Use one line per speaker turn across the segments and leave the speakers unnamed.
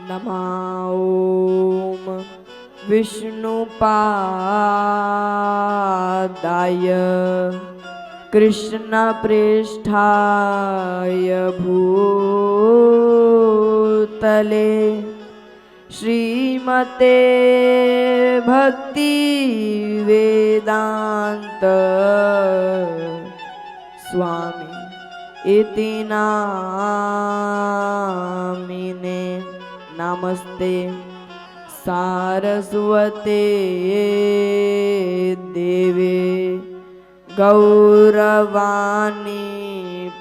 नमः ॐ विष्णुपादाय कृष्णप्रेष्ठाय भूतले श्रीमते भक्ति वेदांत स्वामी इति नामिने नमस्ते सारस्वते देवे गौरवाणी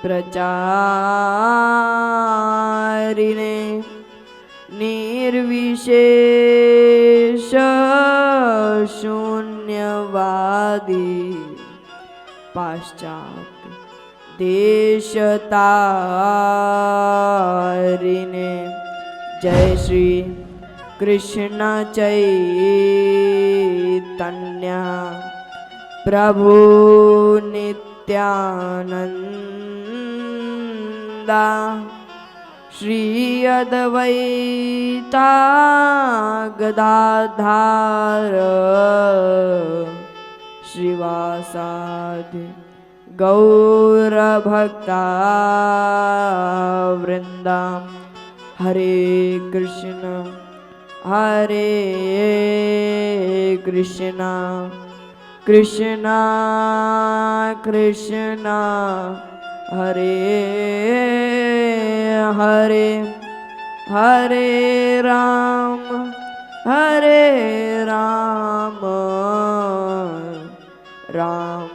प्रचारिणे निर्विशेष शून्यवादी पाश्चात्य देशतारिणे जय श्री कृष्ण चैतन्य प्रभु नित्यानंदा श्री अद्वैता गदाधर श्रीवासादि गौरभक्ता वृंदा हरे कृष्ण कृष्ण कृष्ण हरे हरे हरे राम राम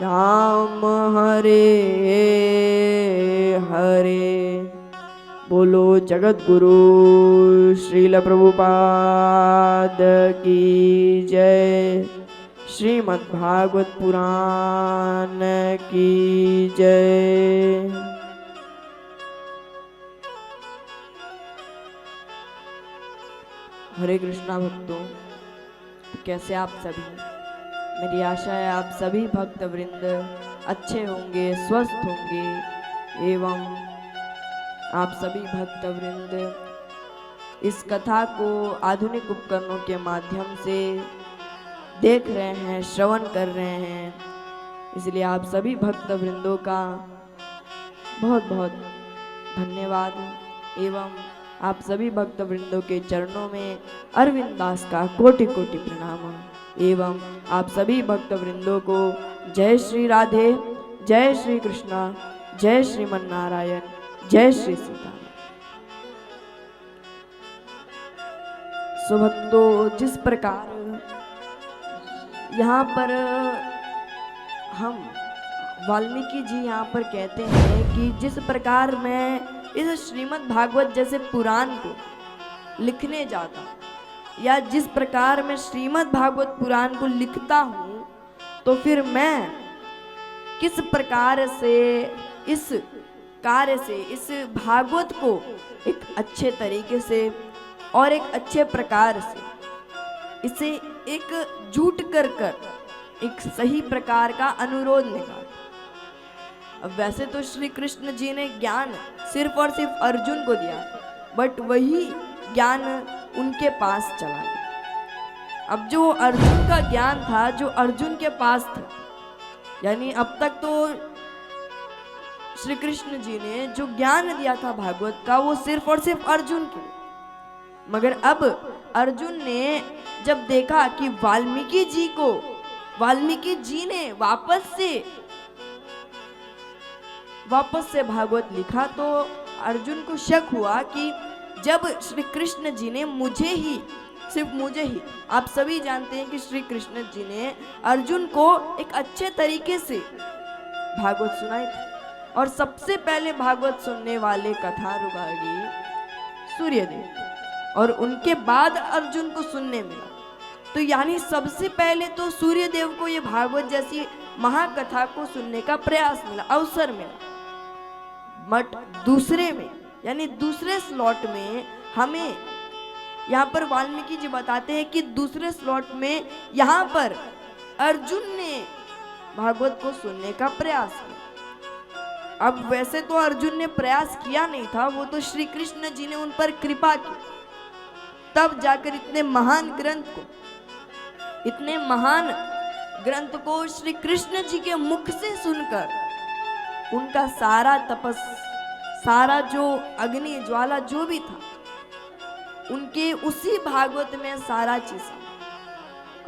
राम हरे हरे। बोलो जगत गुरु श्रील प्रभुपाद की जय। श्रीमद् भागवत पुराण की जय। हरे कृष्णा भक्तों, तो कैसे आप सभी? मेरी आशा है आप सभी भक्त वृंद अच्छे होंगे, स्वस्थ होंगे एवं आप सभी भक्त वृंद इस कथा को आधुनिक उपकरणों के माध्यम से देख रहे हैं, श्रवण कर रहे हैं। इसलिए आप सभी भक्त वृंदों का बहुत बहुत धन्यवाद एवं आप सभी भक्त वृंदों के चरणों में अरविंद दास का कोटि कोटि प्रणाम एवं आप सभी भक्त वृंदों को जय श्री राधे, जय श्री कृष्णा, जय श्रीमन नारायण, जय श्री सीता। सो भक्तों, जिस प्रकार यहाँ पर हम वाल्मीकि जी यहाँ पर कहते हैं कि जिस प्रकार मैं इस श्रीमद् भागवत जैसे पुराण को लिखने जाता हूँ या जिस प्रकार मैं श्रीमद् भागवत पुराण को लिखता हूँ, तो फिर मैं किस प्रकार से इस कार्य से इस भागवत को एक अच्छे तरीके से और एक अच्छे प्रकार से इसे एक जुट कर एक सही प्रकार का अनुरोध निकाल। अब वैसे तो श्री कृष्ण जी ने ज्ञान सिर्फ और सिर्फ अर्जुन को दिया, बट वही ज्ञान उनके पास चला गया। अब जो अर्जुन का ज्ञान था, जो अर्जुन के पास था, यानी अब तक तो श्री कृष्ण जी ने जो ज्ञान दिया था भागवत का, वो सिर्फ और सिर्फ अर्जुन के। मगर अब अर्जुन ने जब देखा कि वाल्मीकि जी ने वापस से भागवत लिखा, तो अर्जुन को शक हुआ कि जब श्री कृष्ण जी ने सिर्फ मुझे ही, आप सभी जानते हैं कि श्री कृष्ण जी ने अर्जुन को एक अच्छे तरीके से भागवत सुनाई थी और सबसे पहले भागवत सुनने वाले कथानुरागी सूर्यदेव और उनके बाद अर्जुन को सुनने मिला। तो यानी सबसे पहले तो सूर्यदेव को ये भागवत जैसी महाकथा को सुनने का प्रयास मिला, अवसर मिला। बट दूसरे में यानी दूसरे स्लॉट में हमें यहाँ पर वाल्मीकि जी बताते हैं कि दूसरे स्लॉट में यहाँ पर अर्जुन ने भागवत को सुनने का प्रयास किया। अब वैसे तो अर्जुन ने प्रयास किया नहीं था, वो तो श्री कृष्ण जी ने उन पर कृपा की, तब जाकर इतने महान ग्रंथ को श्री कृष्ण जी के मुख से सुनकर उनका सारा तपस, सारा जो अग्नि ज्वाला जो भी था, उनके उसी भागवत में सारा चीज।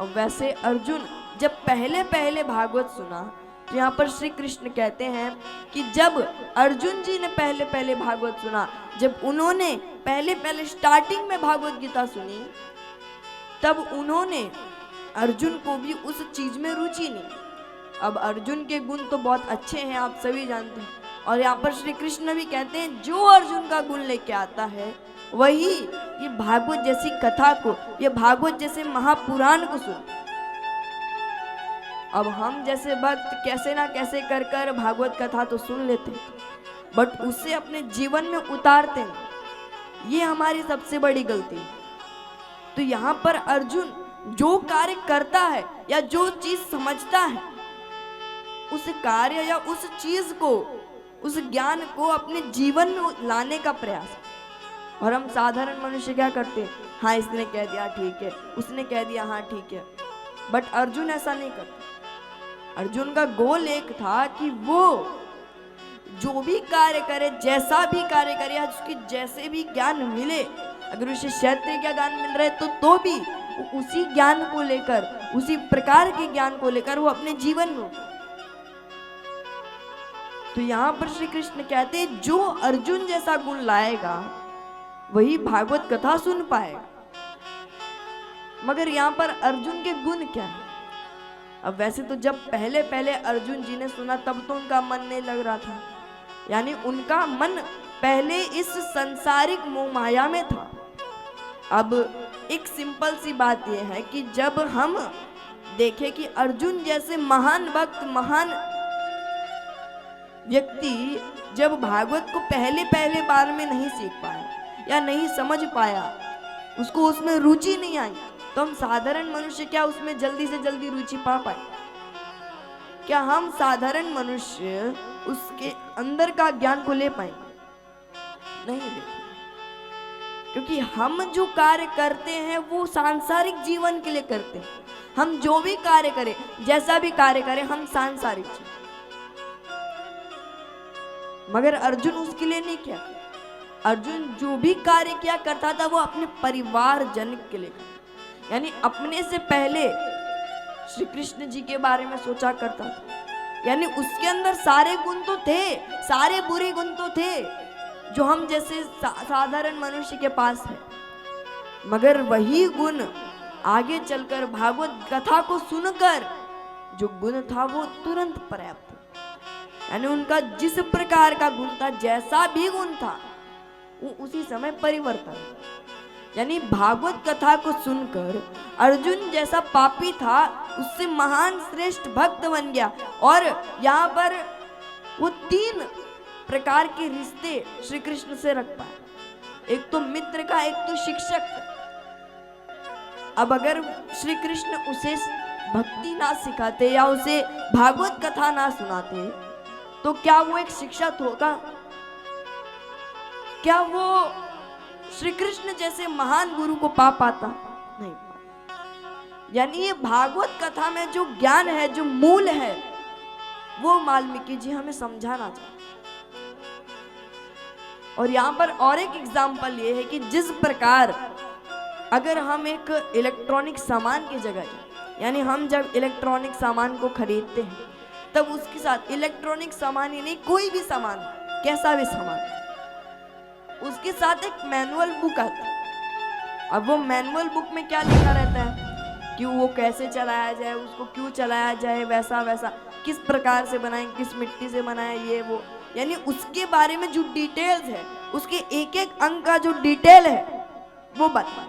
और वैसे अर्जुन जब पहले पहले भागवत सुना, तो यहाँ पर श्री कृष्ण कहते हैं कि जब अर्जुन जी ने पहले पहले भागवत सुना, जब उन्होंने पहले पहले स्टार्टिंग में भागवत गीता सुनी, तब उन्होंने अर्जुन को भी उस चीज में रुचि नहीं। अब अर्जुन के गुण तो बहुत अच्छे हैं, आप सभी जानते हैं, और यहाँ पर श्री कृष्ण भी कहते हैं जो अर्जुन का गुण लेके आता है वही ये भागवत जैसी कथा को, ये भागवत जैसे महापुराण को सुन। अब हम जैसे भक्त कैसे ना कैसे कर कर भागवत कथा तो सुन लेते हैं, बट उसे अपने जीवन में उतारते नहीं, ये हमारी सबसे बड़ी गलती है। तो यहाँ पर अर्जुन जो कार्य करता है या जो चीज समझता है, उस कार्य या उस चीज को, उस ज्ञान को अपने जीवन में लाने का प्रयास। और हम साधारण मनुष्य क्या करते हैं, हाँ इसने कह दिया ठीक है, उसने कह दिया हाँ ठीक है, बट अर्जुन ऐसा नहीं करता। अर्जुन का गोल एक था कि वो जो भी कार्य करे, जैसा भी कार्य करे, या उसकी जैसे भी ज्ञान मिले, अगर उसे क्षेत्रीय का ज्ञान मिल रहा है तो भी उसी ज्ञान को लेकर, उसी प्रकार के ज्ञान को लेकर वो अपने जीवन में। तो यहाँ पर श्री कृष्ण कहते हैं जो अर्जुन जैसा गुण लाएगा वही भागवत कथा सुन पाएगा। मगर यहाँ पर अर्जुन के गुण क्या है? अब वैसे तो जब पहले पहले अर्जुन जी ने सुना तब तो उनका मन नहीं लग रहा था, यानी उनका मन पहले इस संसारिक मोह माया में था। अब एक सिंपल सी बात यह है कि जब हम देखें कि अर्जुन जैसे महान भक्त, महान व्यक्ति जब भागवत को पहले पहले बार में नहीं सीख पाया या नहीं समझ पाया, उसको उसमें रुचि नहीं आई, तो हम साधारण मनुष्य क्या उसमें जल्दी से जल्दी रुचि पा पाए? क्या हम साधारण मनुष्य उसके अंदर का ज्ञान को ले पाएंगे? नहीं ले, क्योंकि हम जो कार्य करते हैं वो सांसारिक जीवन के लिए करते हैं। हम जो भी कार्य करें, जैसा भी कार्य करें, हम सांसारिक जीवन। मगर अर्जुन उसके लिए नहीं किया। अर्जुन जो भी कार्य किया करता था वो अपने परिवार जन के लिए, यानी अपने से पहले श्री कृष्ण जी के बारे में सोचा करता था। यानी उसके अंदर सारे गुण तो थे, सारे बुरे गुण तो थे जो हम जैसे साधारण मनुष्य के पास है, मगर वही गुण आगे चलकर भागवत कथा को सुनकर जो गुण था वो तुरंत पर्याप्त, यानी उनका जिस प्रकार का गुण था, जैसा भी गुण था, वो उसी समय परिवर्तन। यानी भागवत कथा को सुनकर अर्जुन जैसा पापी था उससे महान श्रेष्ठ भक्त बन गया। और यहाँ पर वो 3 प्रकार के रिश्ते श्री कृष्ण से रख पाए, एक तो मित्र का, एक तो शिक्षक का। अब अगर श्री कृष्ण उसे भक्ति ना सिखाते या उसे भागवत कथा ना सुनाते तो क्या वो एक शिक्षक होगा? क्या वो श्री कृष्ण जैसे महान गुरु को पा पाता? नहीं। यानी ये भागवत कथा में जो ज्ञान है, जो मूल है, वो वाल्मीकि जी हमें समझाना चाहते। और यहाँ पर और एक एग्जाम्पल ये है कि जिस प्रकार अगर हम एक इलेक्ट्रॉनिक सामान की जगह, यानी हम जब इलेक्ट्रॉनिक सामान को खरीदते हैं तब उसके साथ इलेक्ट्रॉनिक सामान ही नहीं, कोई भी सामान, कैसा भी सामान, उसके साथ एक मैनुअल बुक आती है। अब वो मैनुअल बुक में क्या लिखा रहता है कि वो कैसे चलाया जाए, उसको क्यों चलाया जाए, वैसा वैसा, किस प्रकार से बनाएं, किस मिट्टी से बनाएं, ये वो, यानी उसके बारे में जो डिटेल्स है, उसके एक एक अंक का जो डिटेल है वो बताएं।